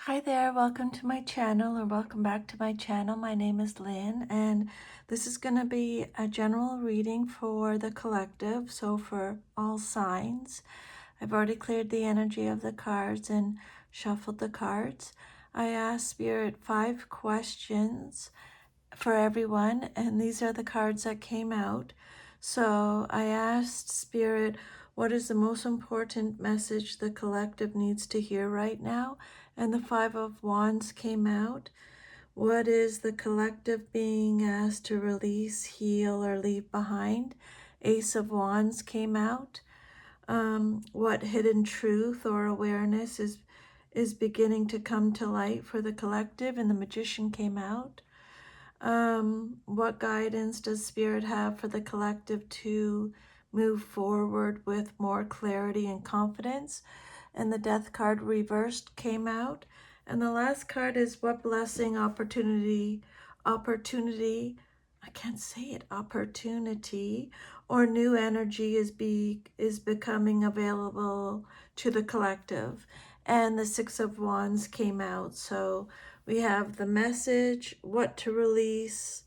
Hi there, welcome to my channel, or welcome back to my channel. My name is Lynn, and this is going to be a general reading for the collective, so for all signs. I've already cleared the energy of the cards and shuffled the cards. I asked Spirit 5 questions for everyone, and these are the cards that came out. So I asked Spirit, what is the most important message the collective needs to hear right now? And the 5 of Wands came out. What is the collective being asked to release, heal, or leave behind? Ace of Wands came out. What hidden truth or awareness is beginning to come to light for the collective? And the Magician came out. What guidance does Spirit have for the collective to move forward with more clarity and confidence? And the Death card reversed came out. And the last card is what blessing, opportunity, I can't say it, opportunity, or new energy is becoming available to the collective. And the Six of Wands came out. So we have the message, what to release,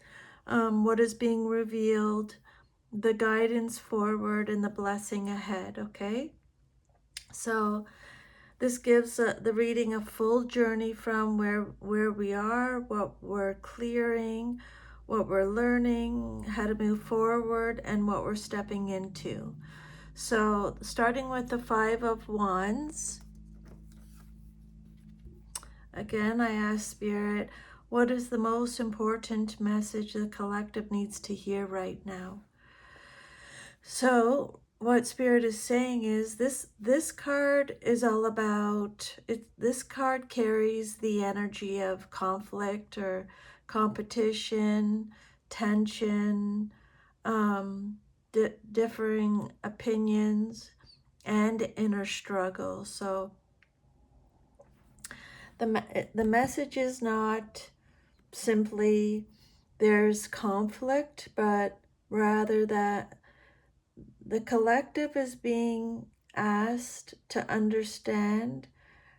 what is being revealed, the guidance forward, and the blessing ahead, okay? So this gives the reading a full journey from where we are, what we're clearing, what we're learning, how to move forward, and what we're stepping into. So starting with the 5 of Wands, again, I ask Spirit, what is the most important message the collective needs to hear right now? So what Spirit is saying is this card is all about it. This card carries the energy of conflict or competition, tension, differing opinions, and inner struggle. So the message is not simply there's conflict, but rather that the collective is being asked to understand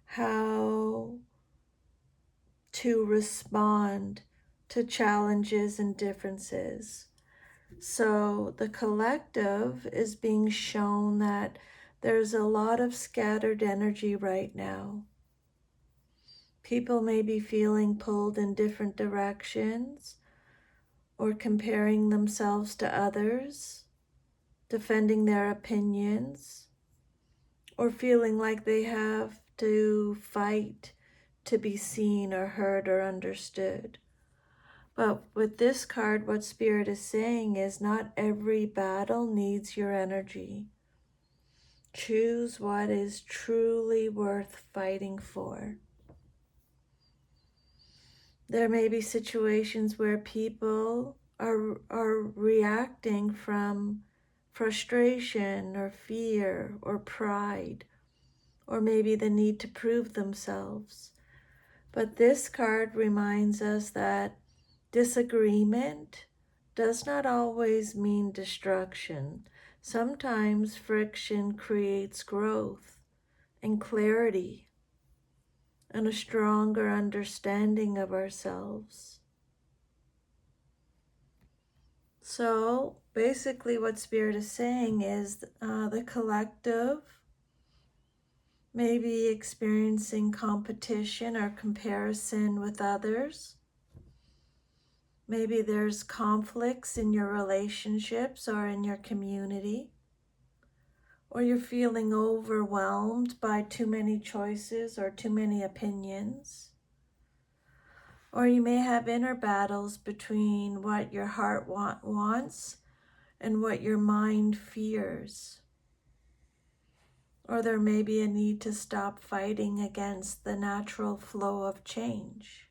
how to respond to challenges and differences. So the collective is being shown that there's a lot of scattered energy right now. People may be feeling pulled in different directions or comparing themselves to others, defending their opinions, or feeling like they have to fight to be seen or heard or understood. But with this card, what Spirit is saying is not every battle needs your energy. Choose what is truly worth fighting for. There may be situations where people are reacting from frustration or fear or pride, or maybe the need to prove themselves. But this card reminds us that disagreement does not always mean destruction. Sometimes friction creates growth and clarity and a stronger understanding of ourselves. So basically what Spirit is saying is the collective may be experiencing competition or comparison with others. Maybe there's conflicts in your relationships or in your community, or you're feeling overwhelmed by too many choices or too many opinions. Or you may have inner battles between what your heart wants and what your mind fears. Or there may be a need to stop fighting against the natural flow of change.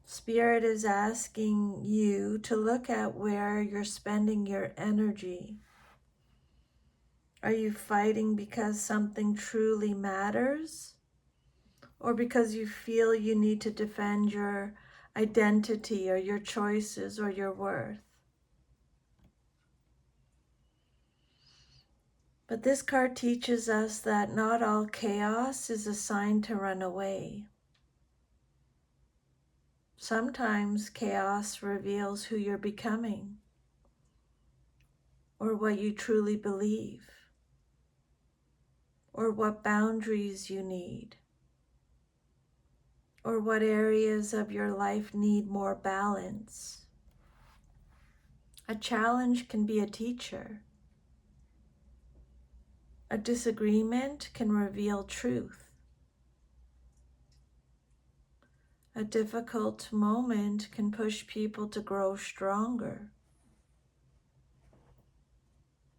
Spirit is asking you to look at where you're spending your energy. Are you fighting because something truly matters? Or because you feel you need to defend your identity or your choices or your worth? But this card teaches us that not all chaos is a sign to run away. Sometimes chaos reveals who you're becoming, or what you truly believe, or what boundaries you need, or what areas of your life need more balance. A challenge can be a teacher. A disagreement can reveal truth. A difficult moment can push people to grow stronger.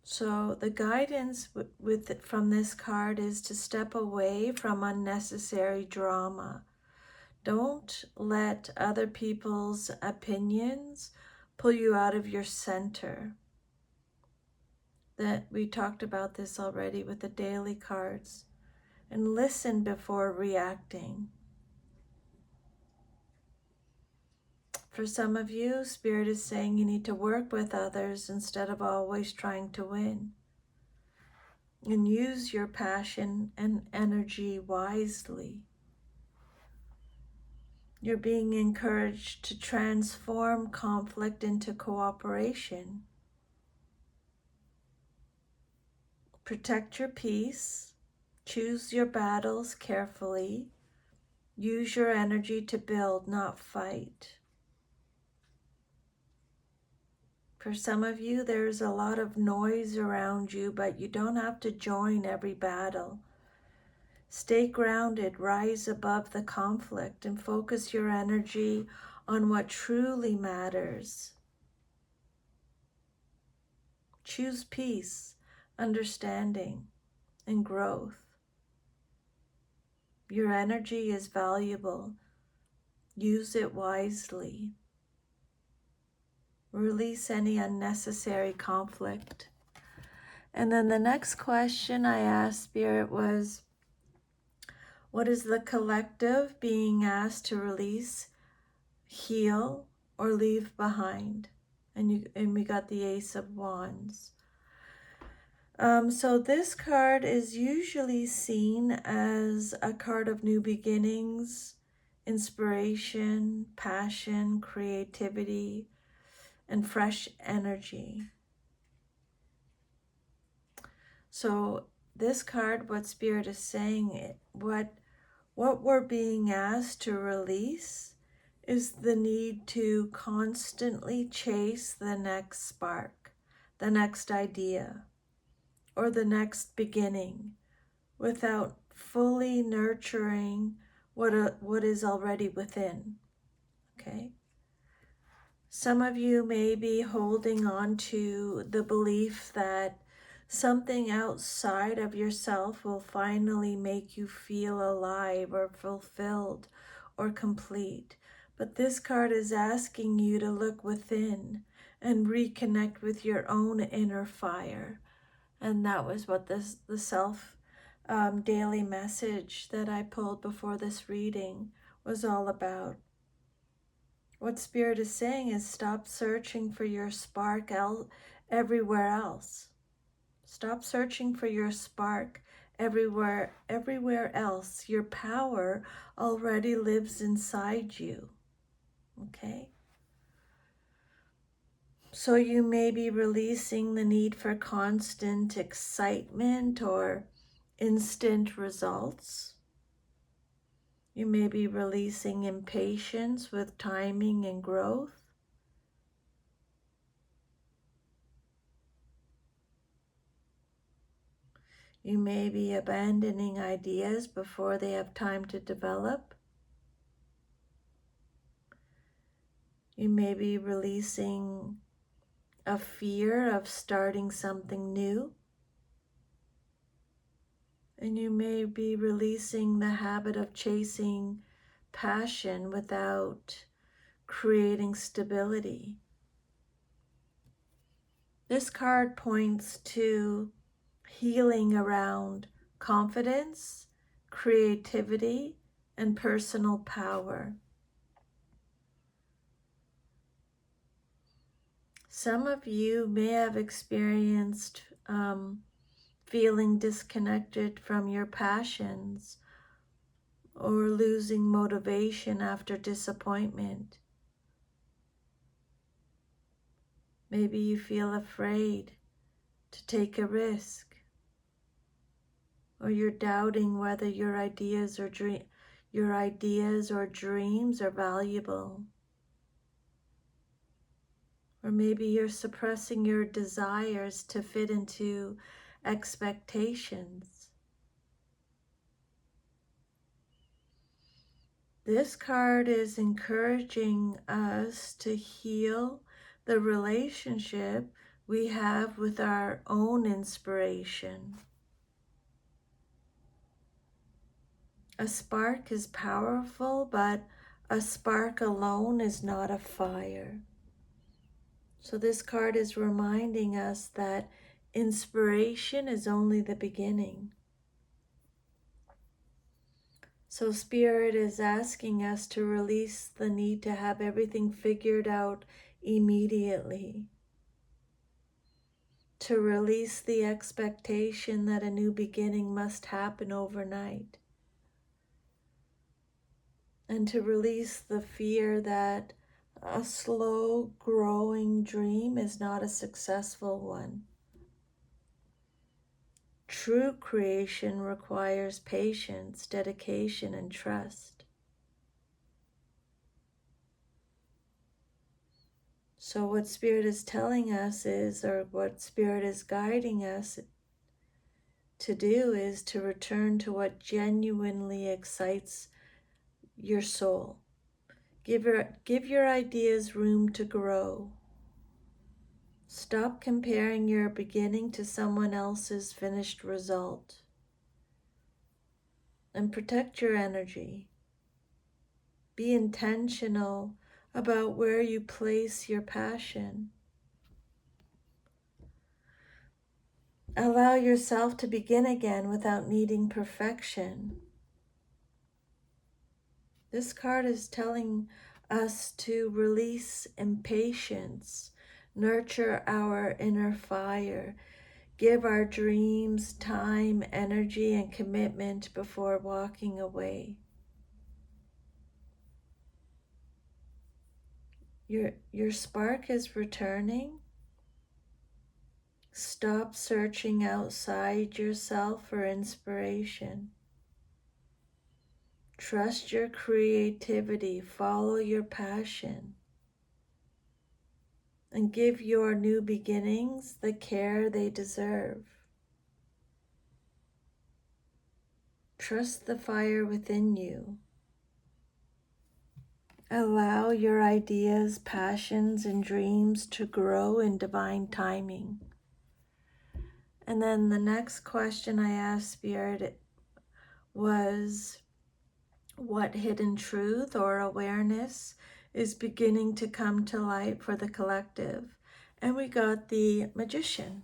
So the guidance from this card is to step away from unnecessary drama. Don't let other people's opinions pull you out of your center. That we talked about this already with the daily cards. And listen before reacting. For some of you, Spirit is saying you need to work with others instead of always trying to win. And use your passion and energy wisely. You're being encouraged to transform conflict into cooperation. Protect your peace. Choose your battles carefully. Use your energy to build, not fight. For some of you, there's a lot of noise around you, but you don't have to join every battle. Stay grounded, rise above the conflict, and focus your energy on what truly matters. Choose peace, understanding, and growth. Your energy is valuable. Use it wisely. Release any unnecessary conflict. And then the next question I asked Spirit was, what is the collective being asked to release, heal, or leave behind? And we got the Ace of Wands. So this card is usually seen as a card of new beginnings, inspiration, passion, creativity, and fresh energy. So this card, what Spirit is saying, what we're being asked to release is the need to constantly chase the next spark, the next idea, or the next beginning without fully nurturing what is already within, okay? Some of you may be holding on to the belief that something outside of yourself will finally make you feel alive or fulfilled or complete. But this card is asking you to look within and reconnect with your own inner fire. And that was what the self daily message that I pulled before this reading was all about. What Spirit is saying is stop searching for your spark everywhere else. Stop searching for your spark everywhere else. Your power already lives inside you. Okay? So you may be releasing the need for constant excitement or instant results. You may be releasing impatience with timing and growth. You may be abandoning ideas before they have time to develop. You may be releasing a fear of starting something new. And you may be releasing the habit of chasing passion without creating stability. This card points to healing around confidence, creativity, and personal power. Some of you may have experienced feeling disconnected from your passions, or losing motivation after disappointment. Maybe you feel afraid to take a risk, or you're doubting whether your ideas or dreams are valuable. Or maybe you're suppressing your desires to fit into expectations. This card is encouraging us to heal the relationship we have with our own inspiration. A spark is powerful, but a spark alone is not a fire. So this card is reminding us that inspiration is only the beginning. So Spirit is asking us to release the need to have everything figured out immediately. To release the expectation that a new beginning must happen overnight. And to release the fear that a slow growing dream is not a successful one. True creation requires patience, dedication, and trust. So what Spirit is telling us is, or what Spirit is guiding us to do, is to return to what genuinely excites your soul. Give your ideas room to grow. Stop comparing your beginning to someone else's finished result. And protect your energy. Be intentional about where you place your passion. Allow yourself to begin again without needing perfection. This card is telling us to release impatience, nurture our inner fire, give our dreams time, energy, and commitment before walking away. Your spark is returning. Stop searching outside yourself for inspiration. Trust your creativity, follow your passion, and give your new beginnings the care they deserve. Trust the fire within you. Allow your ideas, passions, and dreams to grow in divine timing. And then the next question I asked Spirit was, what hidden truth or awareness is beginning to come to light for the collective? And we got the Magician.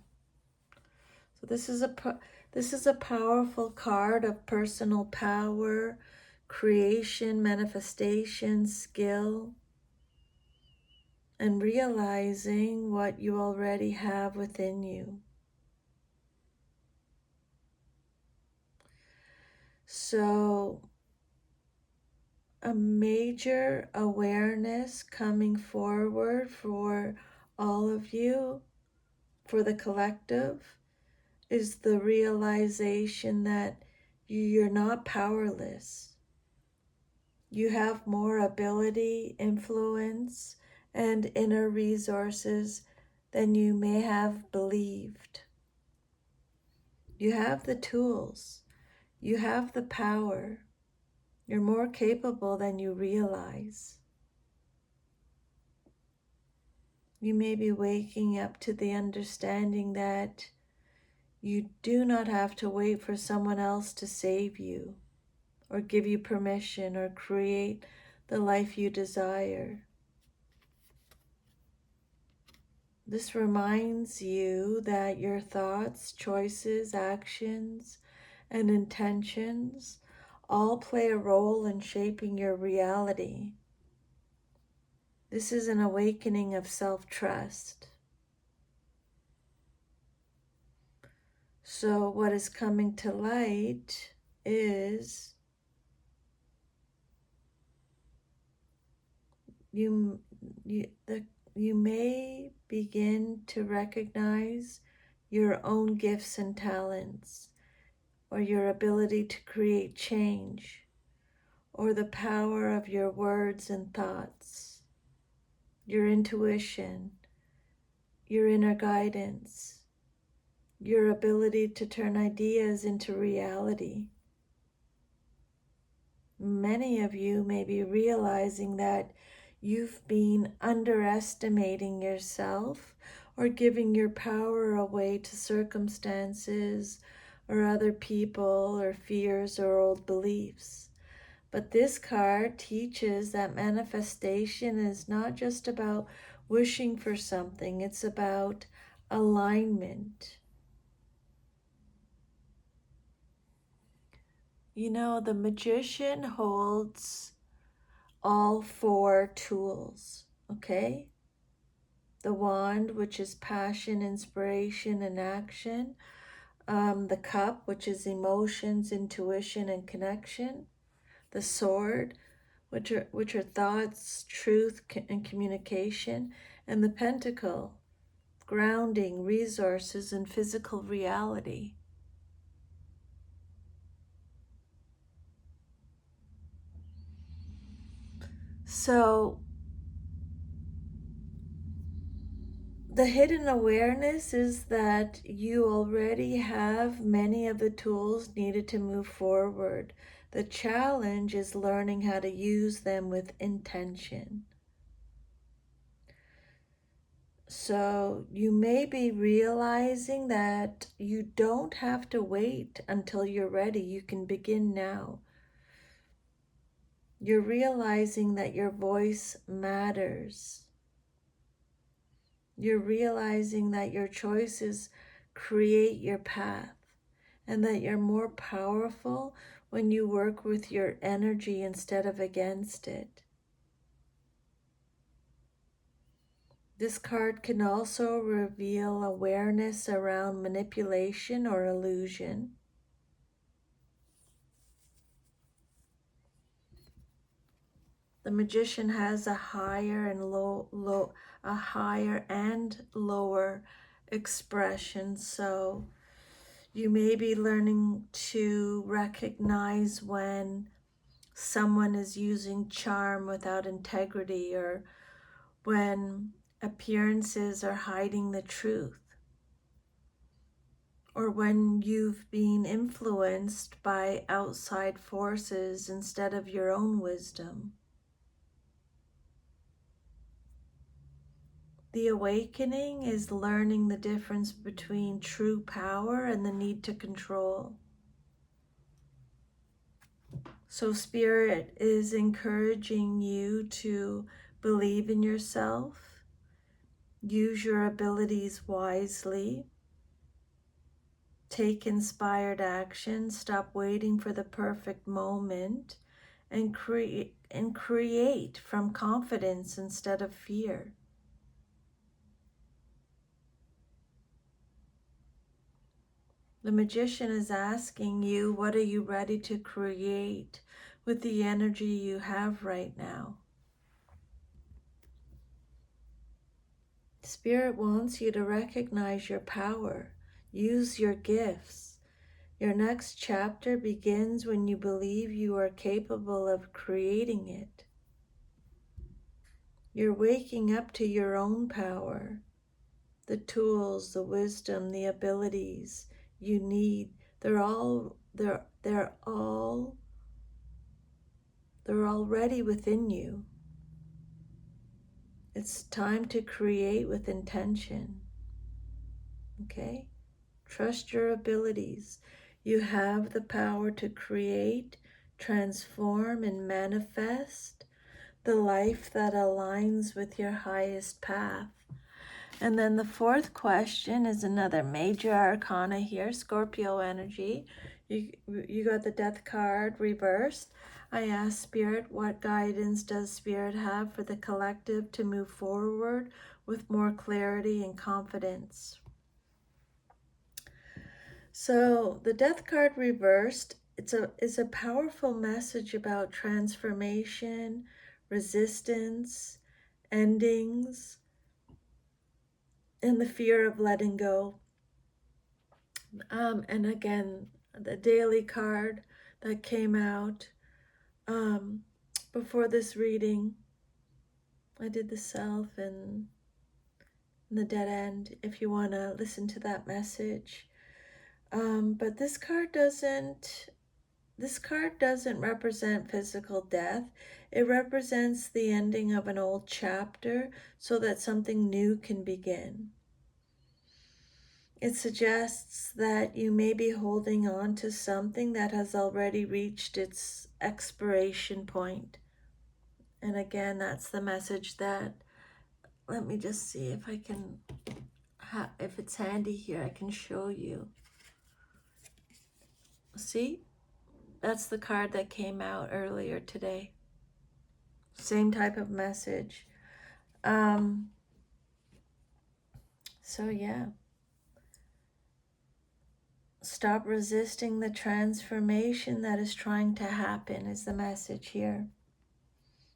So this is a powerful card of personal power, creation, manifestation, skill, and realizing what you already have within you. So a major awareness coming forward for all of you, for the collective, is the realization that you're not powerless. You have more ability, influence, and inner resources than you may have believed. You have the tools. You have the power. You're more capable than you realize. You may be waking up to the understanding that you do not have to wait for someone else to save you, or give you permission, or create the life you desire. This reminds you that your thoughts, choices, actions, and intentions all play a role in shaping your reality. This is an awakening of self-trust. So what is coming to light is you you the you may begin to recognize your own gifts and talents, or your ability to create change, or the power of your words and thoughts, your intuition, your inner guidance, your ability to turn ideas into reality. Many of you may be realizing that you've been underestimating yourself or giving your power away to circumstances or other people or fears or old beliefs. But this card teaches that manifestation is not just about wishing for something, it's about alignment. You know, the magician holds all four tools, okay? The wand, which is passion, inspiration, and action. The cup, which is emotions, intuition, and connection. The sword, which are thoughts, truth, and communication. And the pentacle, grounding, resources, and physical reality. So the hidden awareness is that you already have many of the tools needed to move forward. The challenge is learning how to use them with intention. So you may be realizing that you don't have to wait until you're ready. You can begin now. You're realizing that your voice matters. You're realizing that your choices create your path, and that you're more powerful when you work with your energy instead of against it. This card can also reveal awareness around manipulation or illusion. The magician has a higher and lower expression, so you may be learning to recognize when someone is using charm without integrity, or when appearances are hiding the truth, or when you've been influenced by outside forces instead of your own wisdom. The awakening is learning the difference between true power and the need to control. So Spirit is encouraging you to believe in yourself, use your abilities wisely, take inspired action, stop waiting for the perfect moment, and create from confidence instead of fear. The magician is asking you, what are you ready to create with the energy you have right now? Spirit wants you to recognize your power, use your gifts. Your next chapter begins when you believe you are capable of creating it. You're waking up to your own power, the tools, the wisdom, the abilities you need. They're already within you. It's time to create with intention. Okay? Trust your abilities. You have the power to create, transform, and manifest the life that aligns with your highest path. And then the fourth question is another major arcana here, Scorpio energy. You got the Death card reversed. I asked Spirit, what guidance does Spirit have for the collective to move forward with more clarity and confidence? So the Death card reversed, is a powerful message about transformation, resistance, endings, and the fear of letting go. And again, the Daily card that came out um, before this reading, I did the Self and the Dead End, if you want to listen to that message. But this card doesn't represent physical death. It represents the ending of an old chapter so that something new can begin. It suggests that you may be holding on to something that has already reached its expiration point. And again, that's the message that, let me just see if I can, if it's handy here, I can show you. See? That's the card that came out earlier today. Same type of message. So yeah. Stop resisting the transformation that is trying to happen is the message here.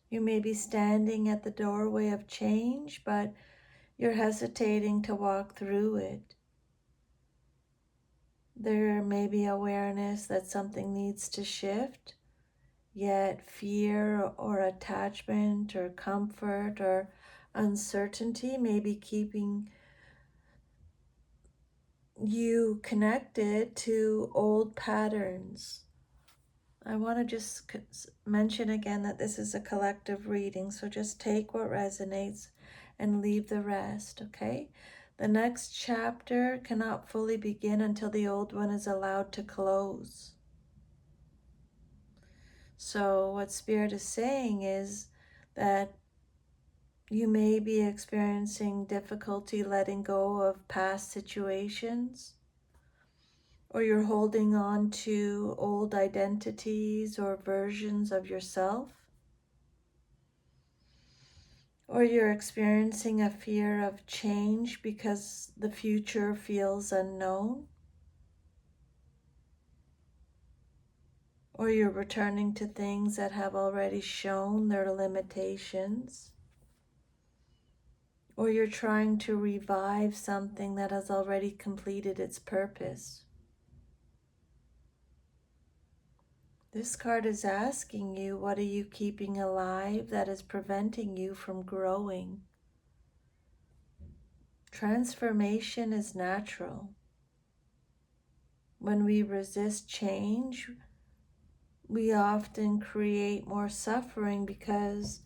You may be standing at the doorway of change, but you're hesitating to walk through it. There may be awareness that something needs to shift, yet fear or attachment or comfort or uncertainty may be keeping you connected to old patterns. I want to just mention again that this is a collective reading, so just take what resonates and leave the rest, okay? The next chapter cannot fully begin until the old one is allowed to close. So what Spirit is saying is that you may be experiencing difficulty letting go of past situations, or you're holding on to old identities or versions of yourself, or you're experiencing a fear of change because the future feels unknown, or you're returning to things that have already shown their limitations, or you're trying to revive something that has already completed its purpose. This card is asking you, what are you keeping alive that is preventing you from growing? Transformation is natural. When we resist change, we often create more suffering because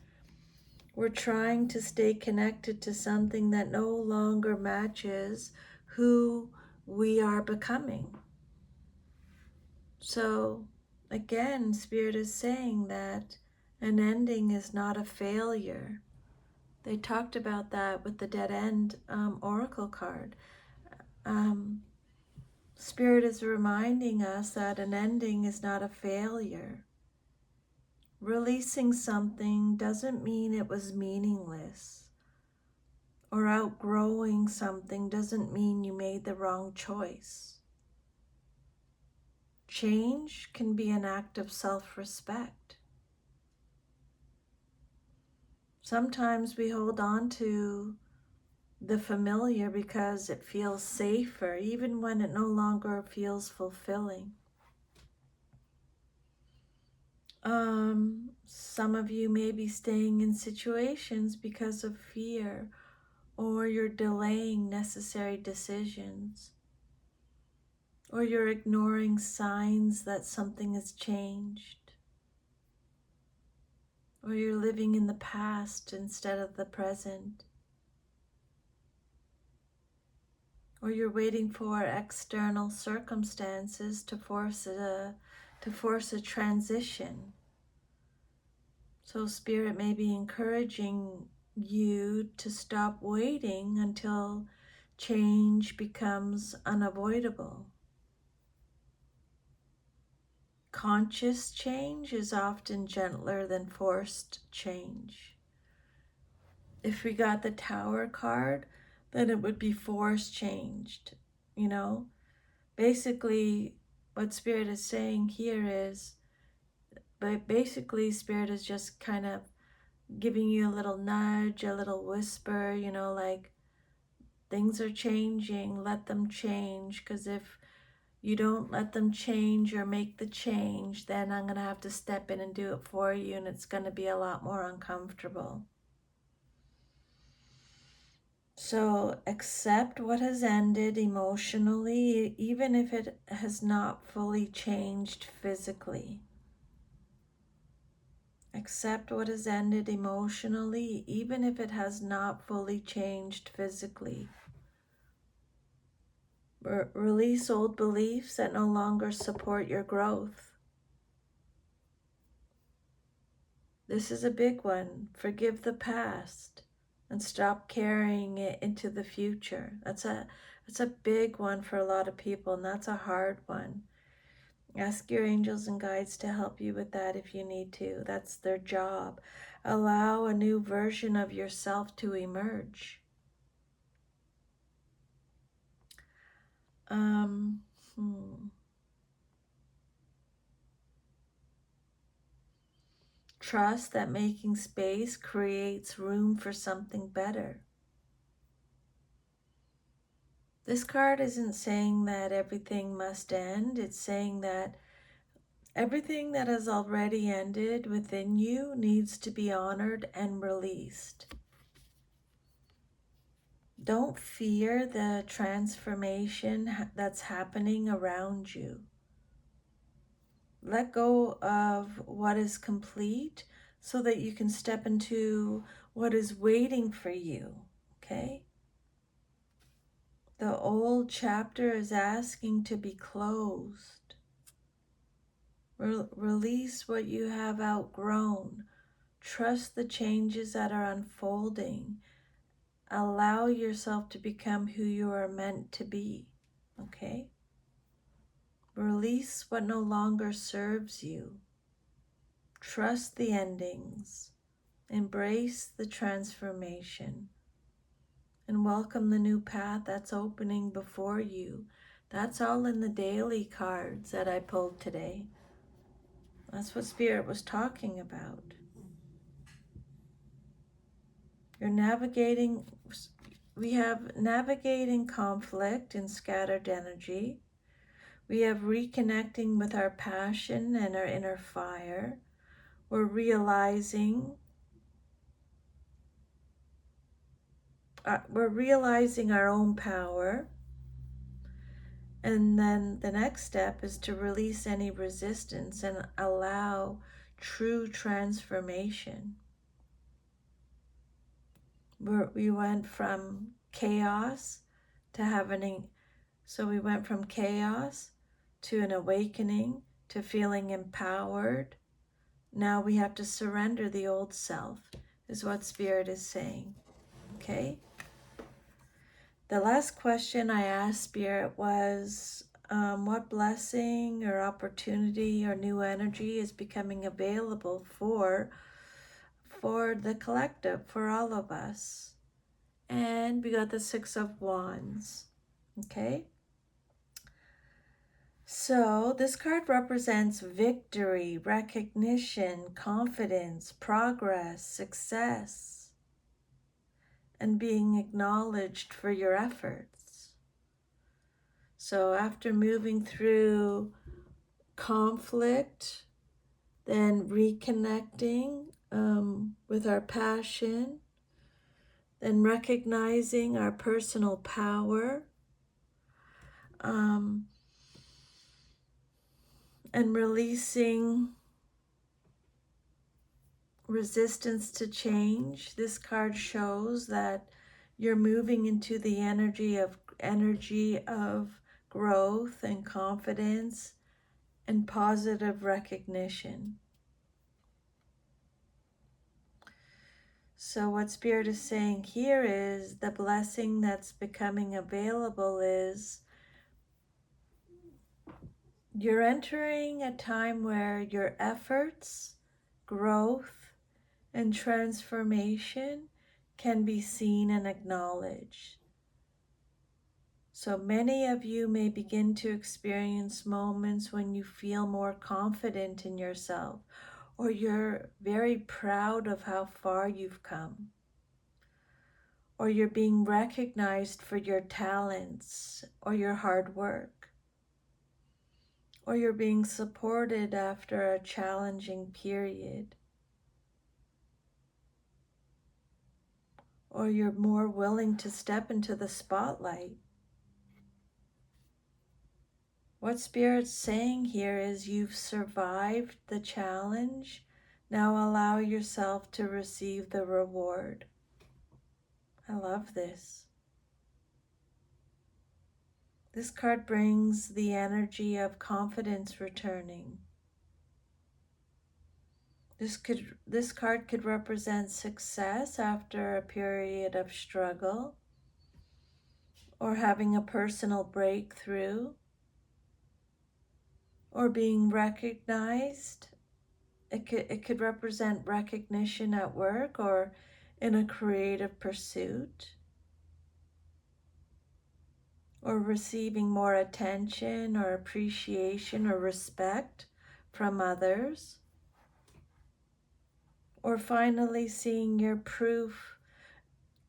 we're trying to stay connected to something that no longer matches who we are becoming. So again, Spirit is saying that an ending is not a failure. They talked about that with the Dead End Oracle card. Spirit is reminding us that an ending is not a failure. Releasing something doesn't mean it was meaningless. Or outgrowing something doesn't mean you made the wrong choice. Change can be an act of self-respect. Sometimes we hold on to the familiar because it feels safer, even when it no longer feels fulfilling. Some of you may be staying in situations because of fear, or you're delaying necessary decisions, or you're ignoring signs that something has changed, or you're living in the past instead of the present, or you're waiting for external circumstances to force a transition. So Spirit may be encouraging you to stop waiting until change becomes unavoidable. Conscious change is often gentler than forced change. If we got the Tower card, then it would be forced changed, basically what Spirit is saying here is, but basically Spirit is just kind of giving you a little nudge, a little whisper, like things are changing, let them change. Because if you don't let them change or make the change, then I'm going to have to step in and do it for you, and it's going to be a lot more uncomfortable. So accept what has ended emotionally, even if it has not fully changed physically. Accept what has ended emotionally, even if it has not fully changed physically. Release old beliefs that no longer support your growth. This is a big one. Forgive the past and stop carrying it into the future. That's a big one for a lot of people, and that's a hard one. Ask your angels and guides to help you with that if you need to. That's their job. Allow a new version of yourself to emerge. Um, hmm. Trust that making space creates room for something better. This card isn't saying that everything must end. It's saying that everything that has already ended within you needs to be honored and released. Don't fear the transformation that's happening around you. Let go of what is complete so that you can step into what is waiting for you, okay? The old chapter is asking to be closed. Release what you have outgrown. Trust the changes that are unfolding. Allow yourself to become who you are meant to be, okay? Release what no longer serves you. Trust the endings. Embrace the transformation. And welcome the new path that's opening before you. That's all in the daily cards that I pulled today. That's what Spirit was talking about. You're navigating, we have navigating conflict and scattered energy. We have reconnecting with our passion and our inner fire. We're realizing our own power. And then the next step is to release any resistance and allow true transformation. We went from chaos to having, so we went from chaos to an awakening to feeling empowered. Now we have to surrender the old self, is what Spirit is saying, okay? The last question I asked Spirit was, what blessing or opportunity or new energy is becoming available for the collective, for all of us? And we got the Six of Wands, okay? So this card represents victory, recognition, confidence, progress, success, and being acknowledged for your efforts. So after moving through conflict, then reconnecting with our passion, then recognizing our personal power, and releasing resistance to change. This card shows that you're moving into the energy of growth and confidence and positive recognition. So what Spirit is saying here is the blessing that's becoming available is you're entering a time where your efforts, growth, and transformation can be seen and acknowledged. So many of you may begin to experience moments when you feel more confident in yourself, or you're very proud of how far you've come, or you're being recognized for your talents or your hard work, or you're being supported after a challenging period, or you're more willing to step into the spotlight. What Spirit's saying here is you've survived the challenge. Now allow yourself to receive the reward. I love this. This card brings the energy of confidence returning. This card could represent success after a period of struggle, or having a personal breakthrough, or being recognized. It could represent recognition at work or in a creative pursuit, or receiving more attention or appreciation or respect from others, or finally seeing your proof.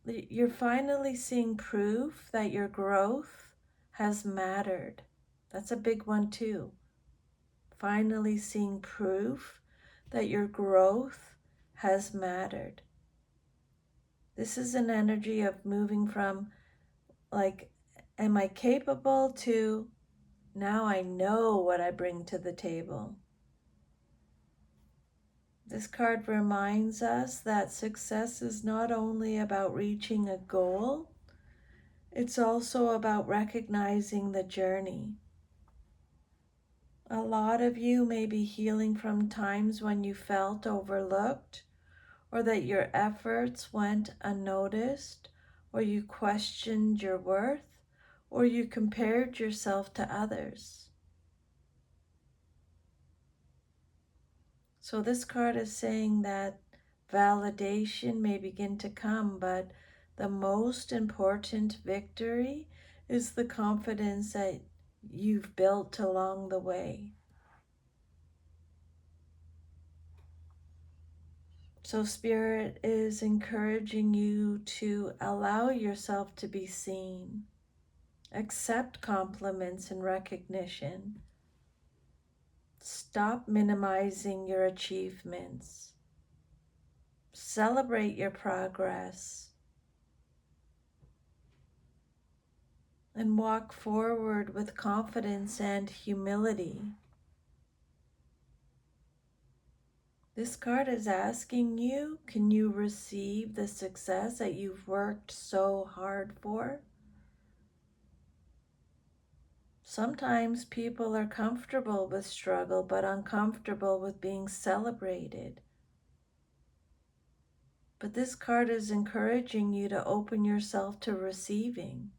You're finally seeing proof that your growth has mattered. That's a big one too. Finally seeing proof that your growth has mattered. This is an energy of moving from like, am I capable, to now I know what I bring to the table. This card reminds us that success is not only about reaching a goal, it's also about recognizing the journey. A lot of you may be healing from times when you felt overlooked, or that your efforts went unnoticed, or you questioned your worth, or you compared yourself to others. So this card is saying that validation may begin to come, but the most important victory is the confidence that you've built along the way. So Spirit is encouraging you to allow yourself to be seen. Accept compliments and recognition. Stop minimizing your achievements. Celebrate your progress. And walk forward with confidence and humility. This card is asking you, can you receive the success that you've worked so hard for? Sometimes people are comfortable with struggle, but uncomfortable with being celebrated. But this card is encouraging you to open yourself to receiving.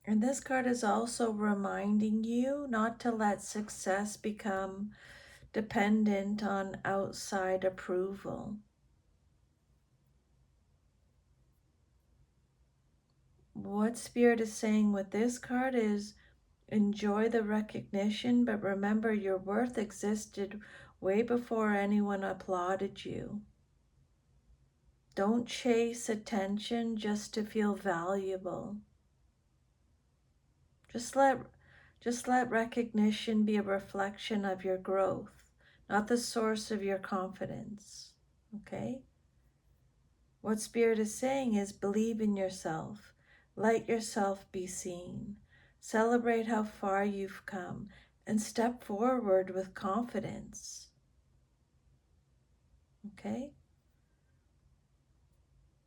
And this card is also reminding you not to let success become dependent on outside approval. What Spirit is saying with this card is enjoy the recognition, but remember your worth existed way before anyone applauded you. Don't chase attention just to feel valuable. Just let recognition be a reflection of your growth, not the source of your confidence. Okay? What Spirit is saying is believe in yourself. Let yourself be seen. Celebrate how far you've come and step forward with confidence. Okay?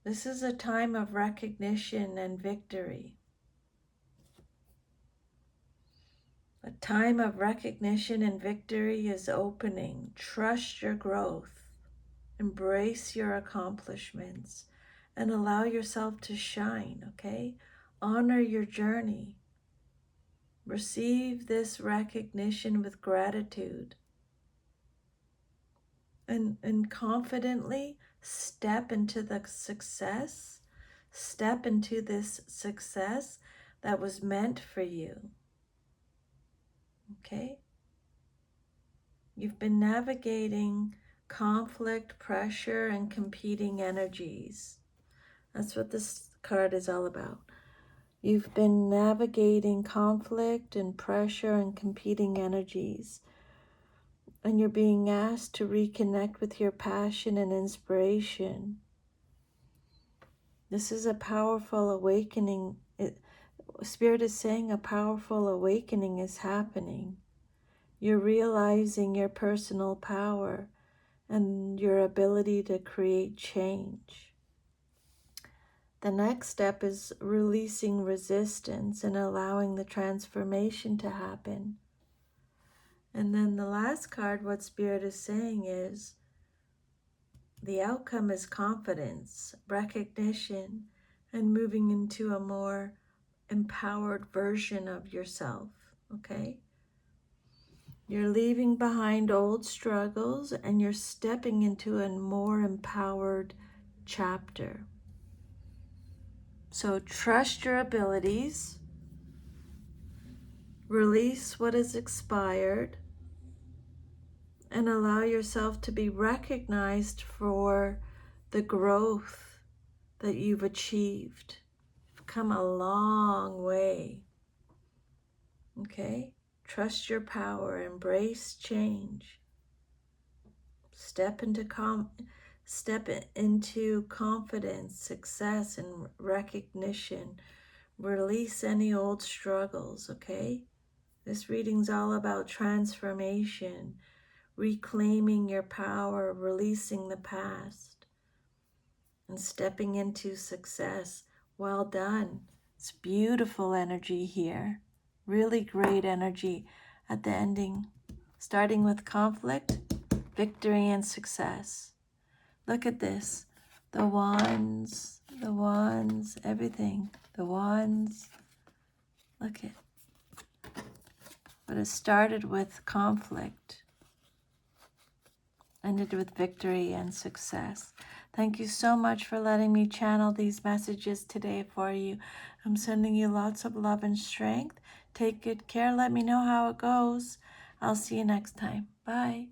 This is a time of recognition and victory. A time of recognition and victory is opening. Trust your growth. Embrace your accomplishments and allow yourself to shine, okay? Honor your journey. Receive this recognition with gratitude. And confidently Step into the success. Step into this success that was meant for you. Okay? You've been navigating conflict, pressure, and competing energies. That's what this card is all about. You've been navigating conflict and pressure and competing energies. And you're being asked to reconnect with your passion and inspiration. This is a powerful awakening. Spirit is saying a powerful awakening is happening. You're realizing your personal power and your ability to create change. The next step is releasing resistance and allowing the transformation to happen. And then the last card, what Spirit is saying is, the outcome is confidence, recognition, and moving into a more empowered version of yourself, okay? You're leaving behind old struggles and you're stepping into a more empowered chapter. So trust your abilities, release what is expired, and allow yourself to be recognized for the growth that you've achieved. You've come a long way. Okay? Trust your power, embrace change. Step into confidence, success, and recognition. Release any old struggles, okay? This reading's all about transformation, reclaiming your power, releasing the past, and stepping into success. Well done. It's beautiful energy here. Really great energy at the ending. Starting with conflict, victory, and success. Look at this. The wands, everything. The wands. Look at. But it started with conflict, ended with victory and success. Thank you so much for letting me channel these messages today for you. I'm sending you lots of love and strength. Take good care. Let me know how it goes. I'll see you next time. Bye.